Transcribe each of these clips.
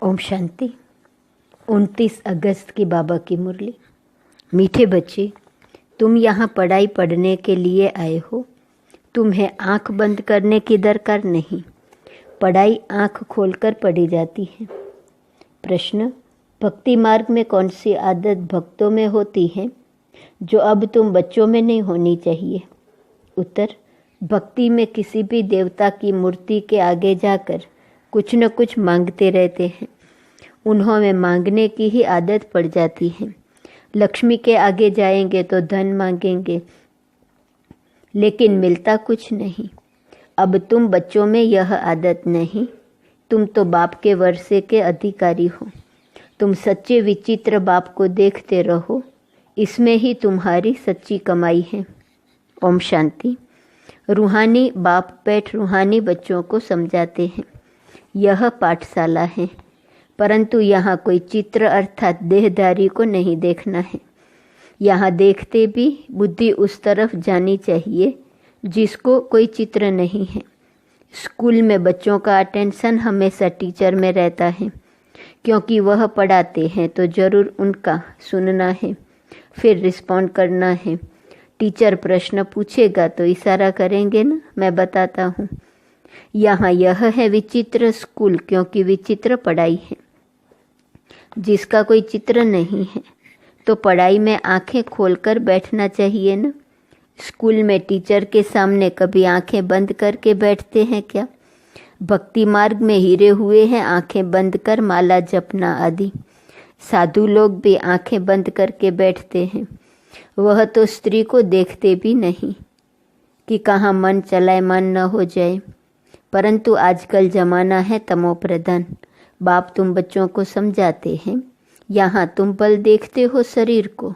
ओम शांति। 29 अगस्त की बाबा की मुरली। मीठे बच्चे, तुम यहाँ पढ़ाई पढ़ने के लिए आए हो। तुम्हें आँख बंद करने की दरकार नहीं। पढ़ाई आँख खोलकर पढ़ी जाती है। प्रश्न, भक्ति मार्ग में कौन सी आदत भक्तों में होती है जो अब तुम बच्चों में नहीं होनी चाहिए? उत्तर, भक्ति में किसी भी देवता की मूर्ति के आगे जाकर कुछ न कुछ मांगते रहते हैं। उन्होंने मांगने की ही आदत पड़ जाती है। लक्ष्मी के आगे जाएंगे तो धन मांगेंगे, लेकिन मिलता कुछ नहीं। अब तुम बच्चों में यह आदत नहीं। तुम तो बाप के वर्षे के अधिकारी हो। तुम सच्चे विचित्र बाप को देखते रहो, इसमें ही तुम्हारी सच्ची कमाई है। ओम शांति। रूहानी बाप बैठ रूहानी बच्चों को समझाते हैं। यह पाठशाला है, परंतु यहाँ कोई चित्र अर्थात देहधारी को नहीं देखना है। यहाँ देखते भी बुद्धि उस तरफ जानी चाहिए जिसको कोई चित्र नहीं है। स्कूल में बच्चों का अटेंशन हमेशा टीचर में रहता है, क्योंकि वह पढ़ाते हैं तो ज़रूर उनका सुनना है, फिर रिस्पॉन्ड करना है। टीचर प्रश्न पूछेगा तो इशारा करेंगे ना, मैं बताता हूँ। यहाँ यह है विचित्र स्कूल, क्योंकि विचित्र पढ़ाई है। जिसका कोई चित्र नहीं है तो पढ़ाई में आंखें खोलकर बैठना चाहिए ना। स्कूल में टीचर के सामने कभी आंखें बंद करके बैठते हैं क्या? भक्ति मार्ग में हीरे हुए हैं आंखें बंद कर माला जपना आदि। साधु लोग भी आंखें बंद करके बैठते हैं। वह तो स्त्री को देखते भी नहीं कि कहाँ मन चलायमान न हो जाए। परंतु आजकल जमाना है तमो प्रधान। बाप तुम बच्चों को समझाते हैं। यहाँ तुम बल देखते हो शरीर को,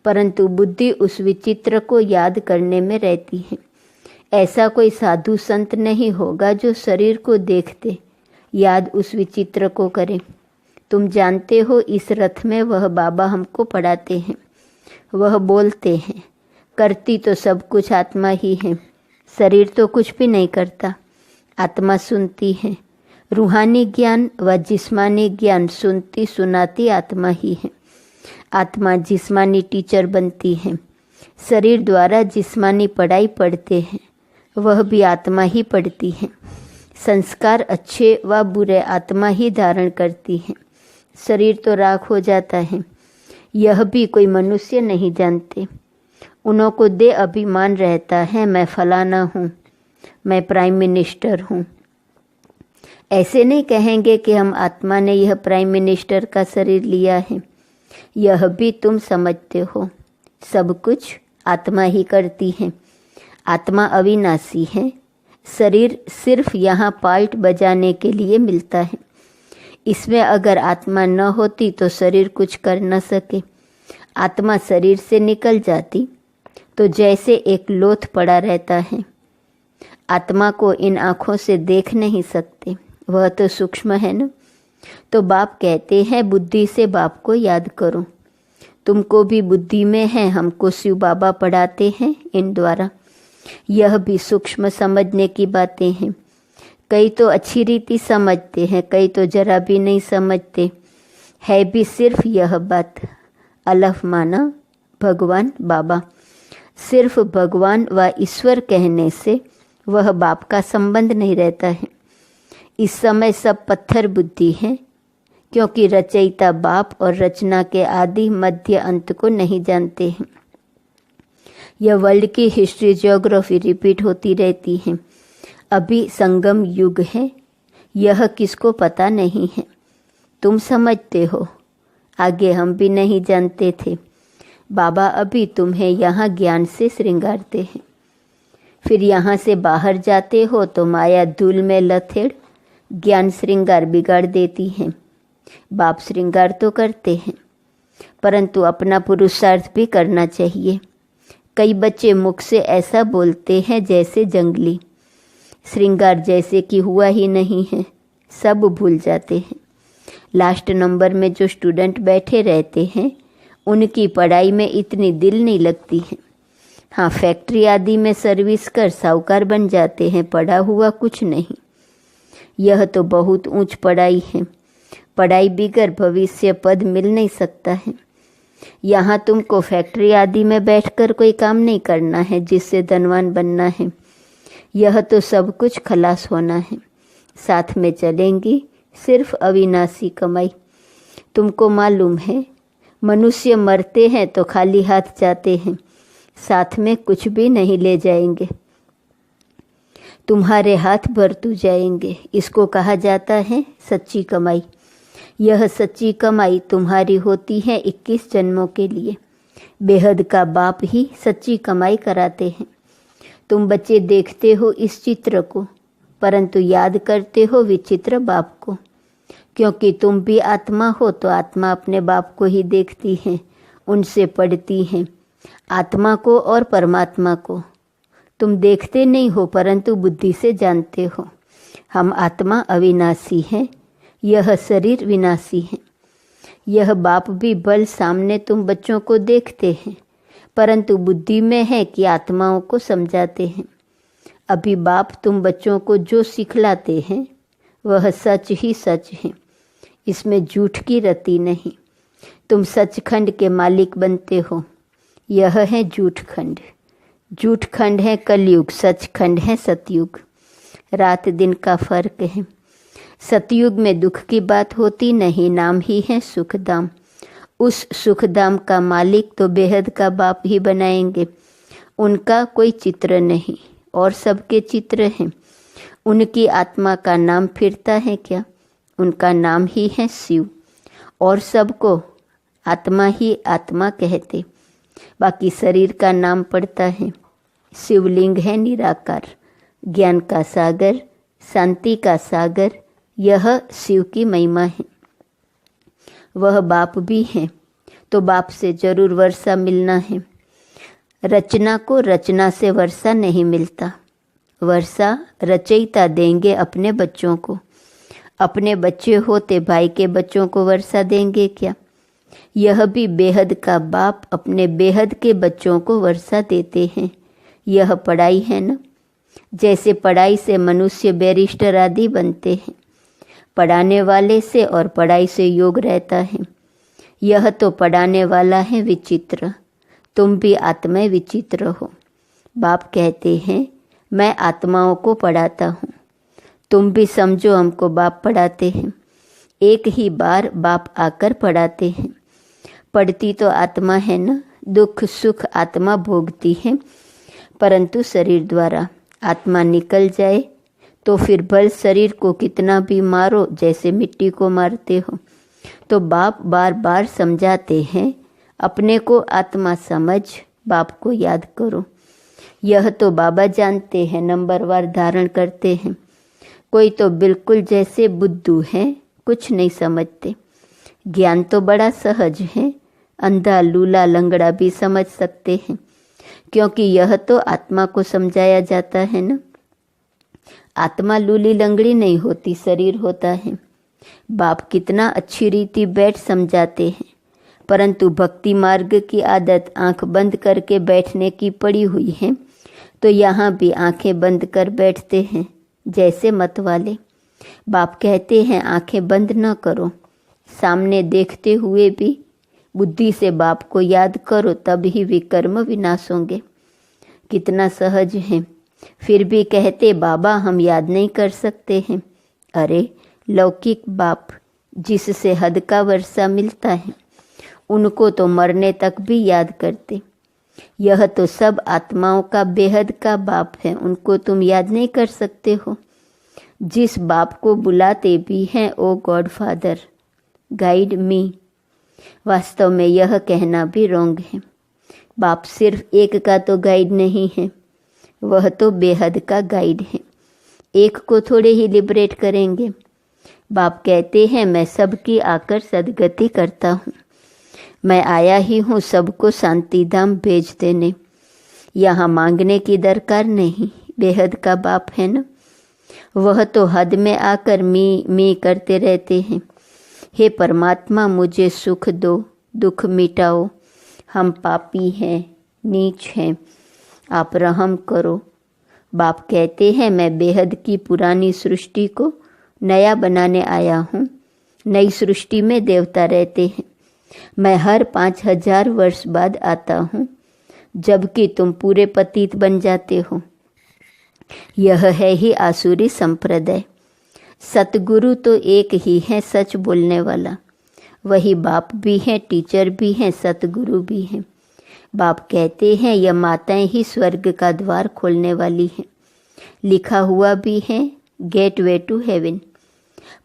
परंतु बुद्धि उस विचित्र को याद करने में रहती है। ऐसा कोई साधु संत नहीं होगा जो शरीर को देखते याद उस विचित्र को करे। तुम जानते हो इस रथ में वह बाबा हमको पढ़ाते हैं। वह बोलते हैं, करती तो सब कुछ आत्मा ही है। शरीर तो कुछ भी नहीं करता, आत्मा सुनती है। रूहानी ज्ञान व जिस्मानी ज्ञान सुनती सुनाती आत्मा ही है। आत्मा जिस्मानी टीचर बनती है। शरीर द्वारा जिस्मानी पढ़ाई पढ़ते हैं, वह भी आत्मा ही पढ़ती है। संस्कार अच्छे व बुरे आत्मा ही धारण करती है। शरीर तो राख हो जाता है। यह भी कोई मनुष्य नहीं जानते। उन्हों को दे अभिमान रहता है, मैं फलाना हूँ, मैं प्राइम मिनिस्टर हूँ। ऐसे नहीं कहेंगे कि हम आत्मा ने यह प्राइम मिनिस्टर का शरीर लिया है। यह भी तुम समझते हो, सब कुछ आत्मा ही करती है। आत्मा अविनाशी है। शरीर सिर्फ यहाँ पार्ट बजाने के लिए मिलता है। इसमें अगर आत्मा न होती तो शरीर कुछ कर न सके। आत्मा शरीर से निकल जाती तो जैसे एक लोथ पड़ा रहता है। आत्मा को इन आँखों से देख नहीं सकते, वह तो सूक्ष्म है ना। तो बाप कहते हैं बुद्धि से बाप को याद करो। तुमको भी बुद्धि में है, हमको शिव बाबा पढ़ाते हैं इन द्वारा। यह भी सूक्ष्म समझने की बातें हैं। कई तो अच्छी रीति समझते हैं, कई तो जरा भी नहीं समझते। है भी सिर्फ यह बात, अलफ माना भगवान बाबा। सिर्फ भगवान व ईश्वर कहने से वह बाप का संबंध नहीं रहता है। इस समय सब पत्थर बुद्धि है, क्योंकि रचयिता बाप और रचना के आदि मध्य अंत को नहीं जानते हैं। यह वर्ल्ड की हिस्ट्री ज्योग्राफी रिपीट होती रहती है। अभी संगम युग है, यह किसको पता नहीं है। तुम समझते हो, आगे हम भी नहीं जानते थे। बाबा अभी तुम्हें यहाँ ज्ञान से श्रृंगारते हैं। फिर यहाँ से बाहर जाते हो तो माया धूल में लथेड़ ज्ञान श्रृंगार बिगाड़ देती है। बाप श्रृंगार तो करते हैं, परंतु अपना पुरुषार्थ भी करना चाहिए। कई बच्चे मुख से ऐसा बोलते हैं जैसे जंगली, श्रृंगार जैसे कि हुआ ही नहीं है, सब भूल जाते हैं। लास्ट नंबर में जो स्टूडेंट बैठे रहते हैं उनकी पढ़ाई में इतनी दिल नहीं लगती है। हाँ, फैक्ट्री आदि में सर्विस कर साहूकार बन जाते हैं, पढ़ा हुआ कुछ नहीं। यह तो बहुत ऊंच पढ़ाई है, पढ़ाई बिगर भविष्य पद मिल नहीं सकता है। यहाँ तुमको फैक्ट्री आदि में बैठकर कोई काम नहीं करना है जिससे धनवान बनना है। यह तो सब कुछ खलास होना है। साथ में चलेंगी सिर्फ अविनाशी कमाई। तुमको मालूम है मनुष्य मरते हैं तो खाली हाथ जाते हैं, साथ में कुछ भी नहीं ले जाएंगे। तुम्हारे हाथ भरतू जाएंगे। इसको कहा जाता है सच्ची कमाई। यह सच्ची कमाई तुम्हारी होती है 21 जन्मों के लिए। बेहद का बाप ही सच्ची कमाई कराते हैं। तुम बच्चे देखते हो इस चित्र को, परंतु याद करते हो विचित्र बाप को। क्योंकि तुम भी आत्मा हो तो आत्मा अपने बाप को ही देखती है, उनसे पढ़ती है, आत्मा को और परमात्मा को। तुम देखते नहीं हो परंतु बुद्धि से जानते हो। हम आत्मा अविनाशी है, यह शरीर विनाशी है। यह बाप भी बल सामने तुम बच्चों को देखते हैं, परंतु बुद्धि में है कि आत्माओं को समझाते हैं। अभी बाप तुम बच्चों को जो सिखलाते हैं वह सच ही सच है, इसमें झूठ की रति नहीं। तुम सचखंड के मालिक बनते हो। यह है झूठ खंड। झूठ खंड है कलयुग, सचखंड है सतयुग। रात दिन का फर्क है। सतयुग में दुख की बात होती नहीं, नाम ही है सुखधाम। उस सुखधाम का मालिक तो बेहद का बाप ही बनाएंगे। उनका कोई चित्र नहीं और सबके चित्र हैं। उनकी आत्मा का नाम फिरता है क्या? उनका नाम ही है शिव, और सबको आत्मा ही आत्मा कहते। बाकी शरीर का नाम पड़ता है। शिवलिंग है निराकार, ज्ञान का सागर, शांति का सागर। यह शिव की महिमा है। वह बाप भी है तो बाप से जरूर वर्षा मिलना है। रचना को रचना से वर्षा नहीं मिलता। वर्षा रचयिता देंगे अपने बच्चों को। अपने बच्चे होते भाई के बच्चों को वर्षा देंगे क्या? यह भी बेहद का बाप अपने बेहद के बच्चों को वर्षा देते हैं। यह पढ़ाई है ना। जैसे पढ़ाई से मनुष्य बैरिस्टर आदि बनते हैं, पढ़ाने वाले से और पढ़ाई से योग रहता है। यह तो पढ़ाने वाला है विचित्र। तुम भी आत्मा विचित्र हो। बाप कहते हैं मैं आत्माओं को पढ़ाता हूँ। तुम भी समझो हमको बाप पढ़ाते हैं। एक ही बार बाप आकर पढ़ाते हैं। पढ़ती तो आत्मा है ना। दुख सुख आत्मा भोगती है, परंतु शरीर द्वारा। आत्मा निकल जाए तो फिर भल शरीर को कितना भी मारो, जैसे मिट्टी को मारते हो। तो बाप बार बार समझाते हैं अपने को आत्मा समझ, बाप को याद करो। यह तो बाबा जानते हैं, नंबरवार धारण करते हैं। कोई तो बिल्कुल जैसे बुद्धू हैं, कुछ नहीं समझते। ज्ञान तो बड़ा सहज है, अंधा लूला लंगड़ा भी समझ सकते हैं, क्योंकि यह तो आत्मा को समझाया जाता है ना। आत्मा लूली लंगड़ी नहीं होती, शरीर होता है। बाप कितना अच्छी रीति बैठ समझाते हैं, परंतु भक्ति मार्ग की आदत आंख बंद करके बैठने की पड़ी हुई है, तो यहाँ भी आंखें बंद कर बैठते हैं जैसे मत वाले। बाप कहते हैं आंखें बंद न करो, सामने देखते हुए भी बुद्धि से बाप को याद करो, तब ही विकर्म विनाश होंगे। कितना सहज है। फिर भी कहते बाबा हम याद नहीं कर सकते हैं। अरे लौकिक बाप जिससे हद का वर्षा मिलता है, उनको तो मरने तक भी याद करते। यह तो सब आत्माओं का बेहद का बाप है, उनको तुम याद नहीं कर सकते हो। जिस बाप को बुलाते भी हैं, ओ गॉड फादर गाइड मी। वास्तव में यह कहना भी रोंग है। बाप सिर्फ एक का तो गाइड नहीं है, वह तो बेहद का गाइड है। एक को थोड़े ही लिबरेट करेंगे। बाप कहते हैं मैं सबकी आकर सदगति करता हूँ। मैं आया ही हूँ सबको शांति धाम भेज देने। यहाँ मांगने की दरकार नहीं। बेहद का बाप है ना, वह तो हद में आकर मी करते रहते हैं। हे परमात्मा मुझे सुख दो, दुख मिटाओ। हम पापी हैं, नीच हैं, आप रहम करो। बाप कहते हैं मैं बेहद की पुरानी सृष्टि को नया बनाने आया हूँ। नई सृष्टि में देवता रहते हैं। मैं हर 5000 वर्ष बाद आता हूँ, जबकि तुम पूरे पतित बन जाते हो। यह है ही आसुरी संप्रदाय। सतगुरु तो एक ही है, सच बोलने वाला। वही बाप भी हैं, टीचर भी हैं, सतगुरु भी हैं। बाप कहते हैं यह माताएं ही स्वर्ग का द्वार खोलने वाली हैं। लिखा हुआ भी है गेट वे टू हेवन,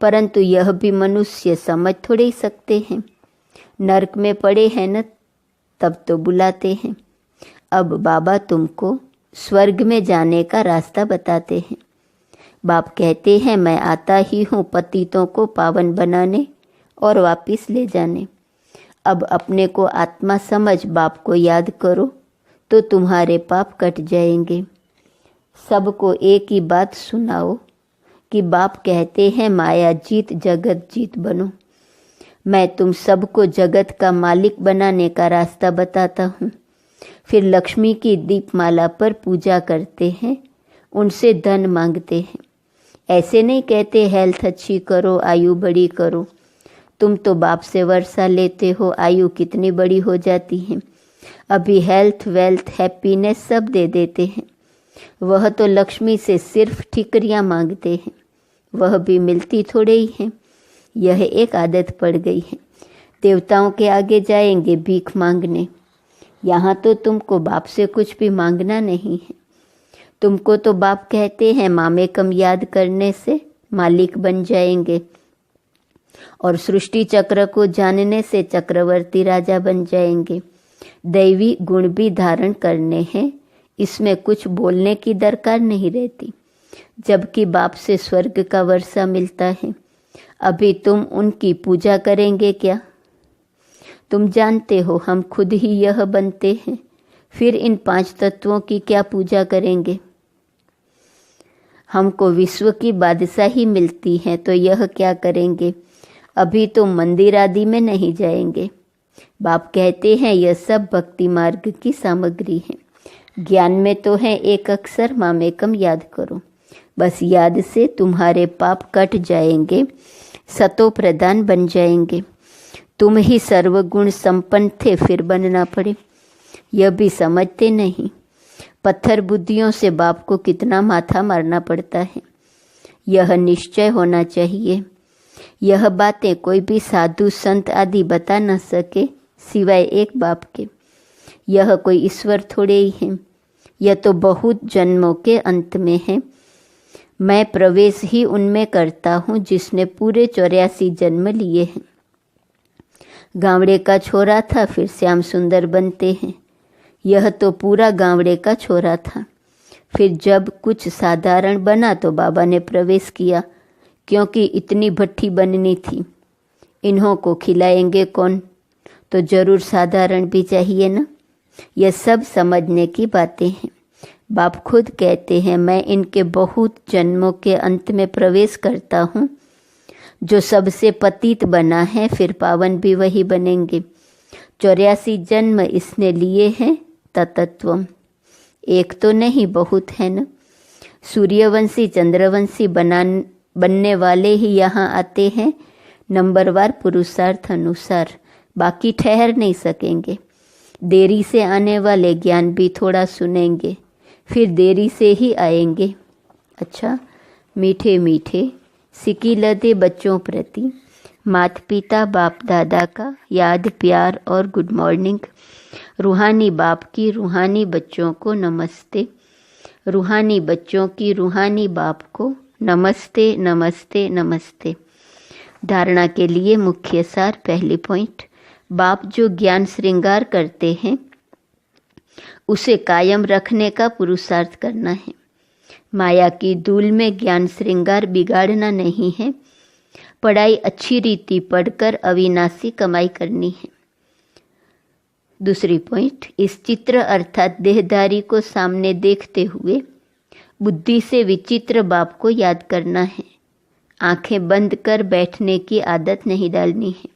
परंतु यह भी मनुष्य समझ थोड़े ही सकते हैं। नरक में पड़े हैं न, तब तो बुलाते हैं। अब बाबा तुमको स्वर्ग में जाने का रास्ता बताते हैं। बाप कहते हैं मैं आता ही हूँ पतितों को पावन बनाने और वापिस ले जाने। अब अपने को आत्मा समझ बाप को याद करो तो तुम्हारे पाप कट जाएंगे। सबको एक ही बात सुनाओ कि बाप कहते हैं माया जीत जगत जीत बनो। मैं तुम सबको जगत का मालिक बनाने का रास्ता बताता हूँ। फिर लक्ष्मी की दीपमाला पर पूजा करते हैं, उनसे धन मांगते हैं। ऐसे नहीं कहते हेल्थ अच्छी करो, आयु बड़ी करो। तुम तो बाप से वर्षा लेते हो, आयु कितनी बड़ी हो जाती है। अभी हेल्थ वेल्थ हैप्पीनेस सब दे देते हैं। वह तो लक्ष्मी से सिर्फ ठिकरियाँ मांगते हैं, वह भी मिलती थोड़े ही हैं। यह एक आदत पड़ गई है। देवताओं के आगे जाएंगे भीख मांगने। यहाँ तो तुमको बाप से कुछ भी मांगना नहीं है। तुमको तो बाप कहते हैं मामे कम याद करने से मालिक बन जाएंगे, और सृष्टि चक्र को जानने से चक्रवर्ती राजा बन जाएंगे। दैवी गुण भी धारण करने हैं, इसमें कुछ बोलने की दरकार नहीं रहती, जबकि बाप से स्वर्ग का वर्षा मिलता है। अभी तुम उनकी पूजा करेंगे क्या? तुम जानते हो हम खुद ही यह बनते हैं, फिर इन 5 तत्वों की क्या पूजा करेंगे? हमको विश्व की बादशाही मिलती है तो यह क्या करेंगे? अभी तो मंदिर आदि में नहीं जाएंगे। बाप कहते हैं यह सब भक्ति मार्ग की सामग्री है। ज्ञान में तो है एक अक्षर मामेकम याद करो। बस याद से तुम्हारे पाप कट जाएंगे, सतो प्रधान बन जाएंगे। तुम ही सर्वगुण संपन्न थे, फिर बनना पड़े, यह भी समझते नहीं। पत्थर बुद्धियों से बाप को कितना माथा मारना पड़ता है। यह निश्चय होना चाहिए। यह बातें कोई भी साधु संत आदि बता न सके सिवाय एक बाप के। यह कोई ईश्वर थोड़े ही है, यह तो बहुत जन्मों के अंत में है। मैं प्रवेश ही उनमें करता हूँ जिसने पूरे 84 जन्म लिए हैं। गावड़े का छोरा था, फिर श्याम सुंदर बनते हैं। यह तो पूरा गावड़े का छोरा था। फिर जब कुछ साधारण बना तो बाबा ने प्रवेश किया, क्योंकि इतनी भट्ठी बननी थी। इन्हों को खिलाएंगे कौन, तो जरूर साधारण भी चाहिए ना। यह सब समझने की बातें हैं। बाप खुद कहते हैं मैं इनके बहुत जन्मों के अंत में प्रवेश करता हूँ। जो सबसे पतित बना है फिर पावन भी वही बनेंगे। 84 जन्म इसने लिए हैं तत्त्वम। एक तो नहीं, बहुत है न। सूर्यवंशी चंद्रवंशी बनने वाले ही यहाँ आते हैं नंबरवार पुरुषार्थ अनुसार, बाकी ठहर नहीं सकेंगे। देरी से आने वाले ज्ञान भी थोड़ा सुनेंगे, फिर देरी से ही आएंगे। अच्छा, मीठे मीठे सिकी लदे बच्चों प्रति माता पिता बाप दादा का याद प्यार और गुड मॉर्निंग। रूहानी बाप की रूहानी बच्चों को नमस्ते। रूहानी बच्चों की रूहानी बाप को नमस्ते नमस्ते नमस्ते। धारणा के लिए मुख्य सार। पहली पॉइंट, बाप जो ज्ञान श्रृंगार करते हैं उसे कायम रखने का पुरुषार्थ करना है। माया की धूल में ज्ञान श्रृंगार बिगाड़ना नहीं है। पढ़ाई अच्छी रीति पढ़कर अविनाशी कमाई करनी है। दूसरी पॉइंट, इस चित्र अर्थात देहधारी को सामने देखते हुए बुद्धि से विचित्र बाप को याद करना है। आंखें बंद कर बैठने की आदत नहीं डालनी है।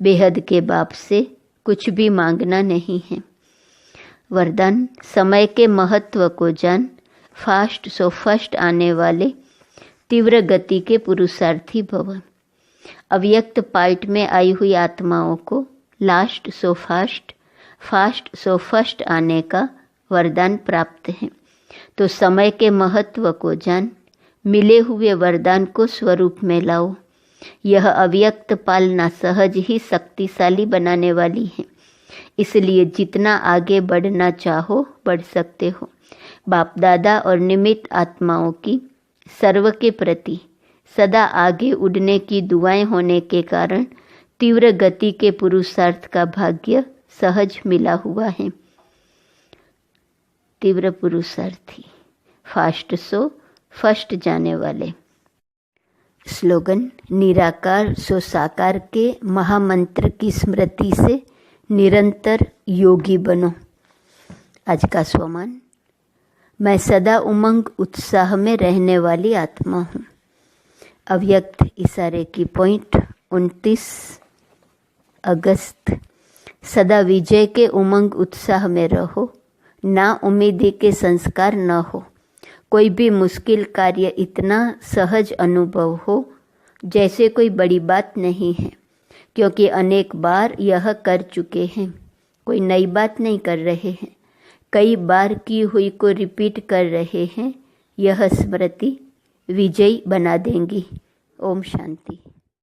बेहद के बाप से कुछ भी मांगना नहीं है। वरदान, समय के महत्व को जान। फास्ट सो फर्स्ट आने वाले तीव्र गति के पुरुषार्थी भव। अव्यक्त पार्ट में आई हुई आत्माओं को last so fast, fast so first आने का वरदान प्राप्त है। तो समय के महत्व को जान, मिले हुए वरदान को स्वरूप में लाओ। यह अव्यक्त पालना सहज ही शक्तिशाली बनाने वाली है, इसलिए जितना आगे बढ़ना चाहो बढ़ सकते हो। बाप दादा और निमित्त आत्माओं की सर्व के प्रति सदा आगे उड़ने की दुआएं होने के कारण तीव्र गति के पुरुषार्थ का भाग्य सहज मिला हुआ है। तीव्र पुरुषार्थी, फास्ट सो फर्स्ट जाने वाले। स्लोगन, निराकार सो साकार के महामंत्र की स्मृति से निरंतर योगी बनो। आज का स्वमान, मैं सदा उमंग उत्साह में रहने वाली आत्मा हूँ। अव्यक्त इशारे की पॉइंट 29 अगस्त। सदा विजय के उमंग उत्साह में रहो, ना उम्मीदी के संस्कार न हो। कोई भी मुश्किल कार्य इतना सहज अनुभव हो जैसे कोई बड़ी बात नहीं है, क्योंकि अनेक बार यह कर चुके हैं। कोई नई बात नहीं कर रहे हैं, कई बार की हुई को रिपीट कर रहे हैं। यह स्मृति विजयी बना देंगी। ओम शांति।